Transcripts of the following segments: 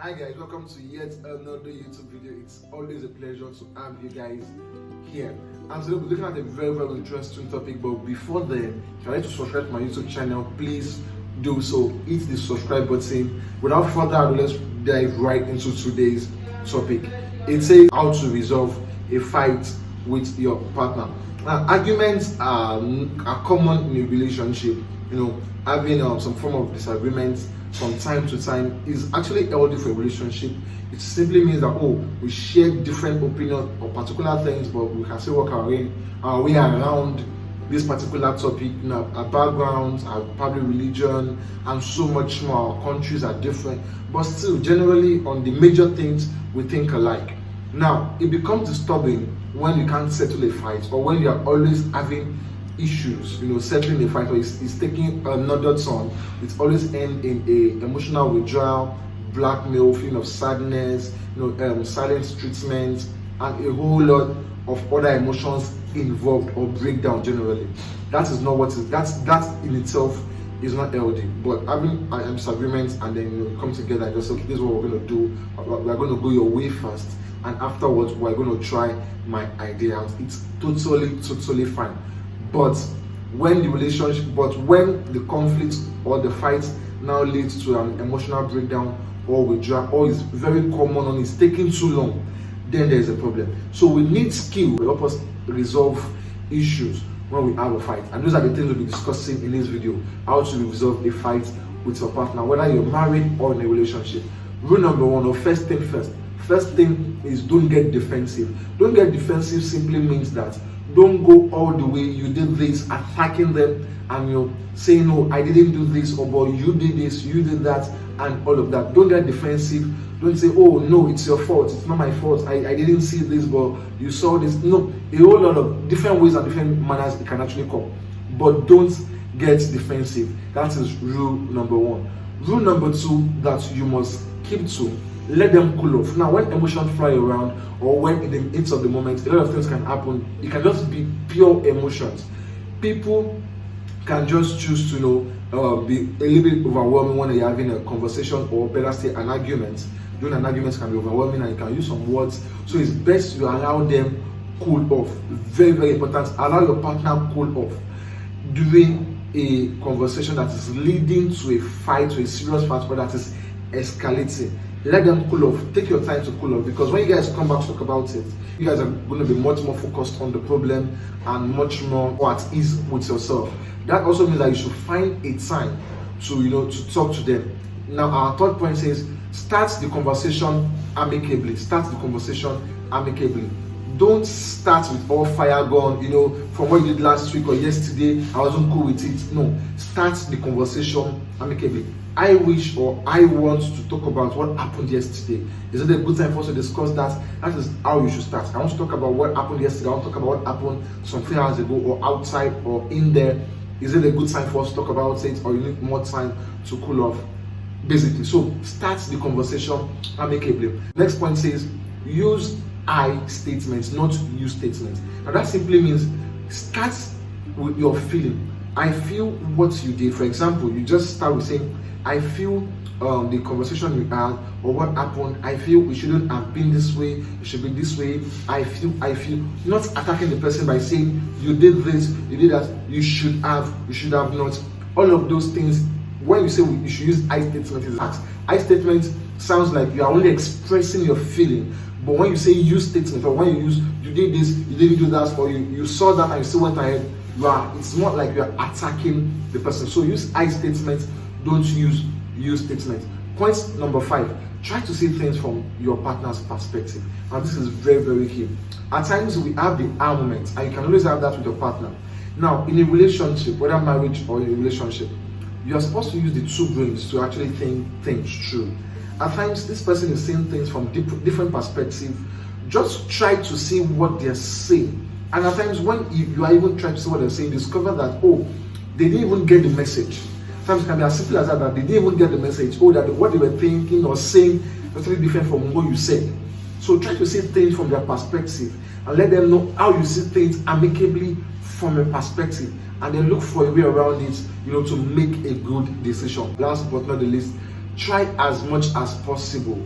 Hi guys, welcome to yet another YouTube video. It's always a pleasure to have you guys here. And today we're looking at a very interesting topic, but before then, if you'd like to subscribe to my YouTube channel, please do so. Hit the subscribe button. Without further ado, let's dive right into today's topic. It says how to resolve a fight with your partner. Now, arguments are common in a relationship. Having some form of disagreement from time to time is actually healthy for a relationship. It simply means that we share different opinions on particular things, but we can still work our way around this particular topic. Our backgrounds, our public religion, and so much more. Our countries are different, but still, generally, on the major things, we think alike. Now, it becomes disturbing when you can't settle a fight, or when you are always having issues, settling a fight, or it's taking another turn. It's always end in a emotional withdrawal, blackmail, feeling of sadness, silent treatment, and a whole lot of other emotions involved, or breakdown generally. That is not what is that in itself is not healthy. But having disagreements and then come together and just say, okay, this is what we're going to do. We're going to go your way first, and afterwards we're going to try my idea out. It's totally fine. But when the conflict or the fight now leads to an emotional breakdown or withdrawal, or is very common and it's taking too long, then there's a problem. So we need skill to help us resolve issues when we have a fight. And those are the things we'll be discussing in this video: how to resolve a fight with your partner, whether you're married or in a relationship. Rule number one, or first thing is, don't get defensive. Don't get defensive simply means that don't go all the way. You did this, attacking them, and you're saying, no, I didn't do this, or but you did this, you did that, and all of that. Don't get defensive. Don't say, oh no, it's your fault, it's not my fault, I didn't see this, but you saw this. No, a whole lot of different ways and different manners it can actually come. But don't get defensive. That is rule number one. Rule number two that you must keep to: let them cool off. Now, when emotions fly around, or when in the midst of the moment, a lot of things can happen. It can just be pure emotions. People can just choose to be a little bit overwhelming when they're having a conversation, or better say an argument. During an argument can be overwhelming, and you can use some words. So it's best you allow them cool off. Very important. Allow your partner cool off during a conversation that is leading to a fight, to a serious fight, or that is escalating. Let them cool off. Take your time to cool off, because when you guys come back to talk about it, you guys are going to be much more focused on the problem and much more at ease with yourself. That also means that you should find a time to talk to them. Now, our third point says, start the conversation amicably. Don't start with all fire gone, from what you did last week or yesterday, I wasn't cool with it. No, start the conversation amicably. I wish, or I want to talk about what happened yesterday. Is it a good time for us to discuss that? That is how you should start. I want to talk about what happened yesterday. I want to talk about what happened some few hours ago, or outside, or in there. Is it a good time for us to talk about it, or you need more time to cool off? Basically, so start the conversation amicably. Next point says, use I statements, not you statements. Now that simply means start with your feeling. I feel what you did. For example, you just start with saying, I feel the conversation we had, or what happened. I feel we shouldn't have been this way, it should be this way. I feel. Not attacking the person by saying, you did this, you did that, you should have not. All of those things. When you say you should use I statement, is that I statement sounds like you are only expressing your feeling. But when you say you statement, or when you use you did this, you didn't do that, or you saw that and you still went ahead, it's not like you are attacking the person. So use I statement, don't use you statement. Point number 5, try to see things from your partner's perspective. Now this is very key. At times we have the I moment, and you can always have that with your partner. Now in a relationship, whether marriage or in a relationship, you are supposed to use the two brains to actually think things through. At times, this person is seeing things from different perspectives. Just try to see what they're saying. And at times, when you are even trying to see what they're saying, discover that, they didn't even get the message. Sometimes it can be as simple as that they didn't even get the message. That what they were thinking or saying was totally different from what you said. So try to see things from their perspective, and let them know how you see things amicably from a perspective, and then look for a way around it, to make a good decision. Last but not the least, try as much as possible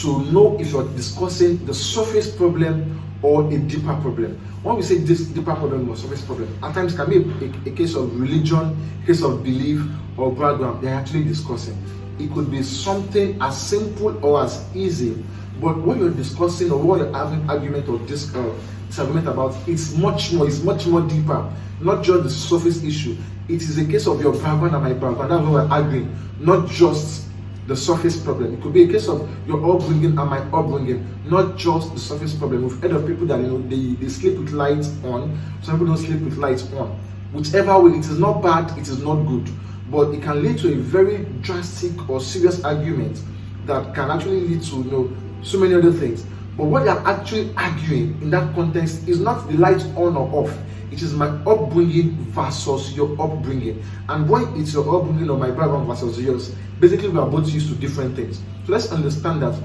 to know if you're discussing the surface problem or a deeper problem. When we say this deeper problem or surface problem, at times it can be a case of religion, a case of belief or background they're actually discussing. It could be something as simple or as easy, but what you're discussing or what you're having argument or disagreement about, it's much more deeper, not just the surface issue. It is a case of your background and my background. That's what we're arguing, not just the surface problem. It could be a case of your upbringing and my upbringing, not just the surface problem. We've heard of people that they sleep with lights on. Some people don't sleep with lights on. Whichever way, it is not bad, it is not good, but it can lead to a very drastic or serious argument that can actually lead to so many other things. But what they are actually arguing in that context is not the lights on or off. It is my upbringing versus your upbringing. And when it's your upbringing or my background versus yours, basically we are both used to different things. So let's understand that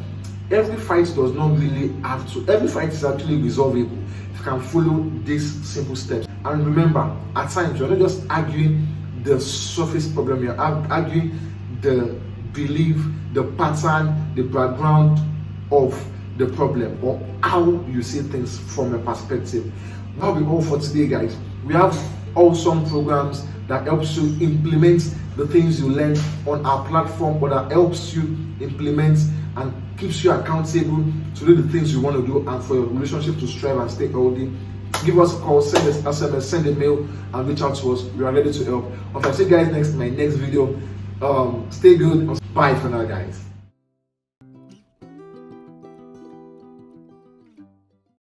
every fight does not really have to. Every fight is actually resolvable if you can follow these simple steps. And remember, at times you're not just arguing the surface problem, you're arguing the belief, the pattern, the background of the problem, or how you see things from a perspective. That'll be all for today, guys. We have awesome programs that helps you implement the things you learn on our platform, or that helps you implement and keeps you accountable to do the things you want to do and for your relationship to strive and stay healthy. Give us a call, send us SMS, send a mail, and reach out to us. We are ready to help. I'll see you guys in my next video. Stay good. Bye for now, guys.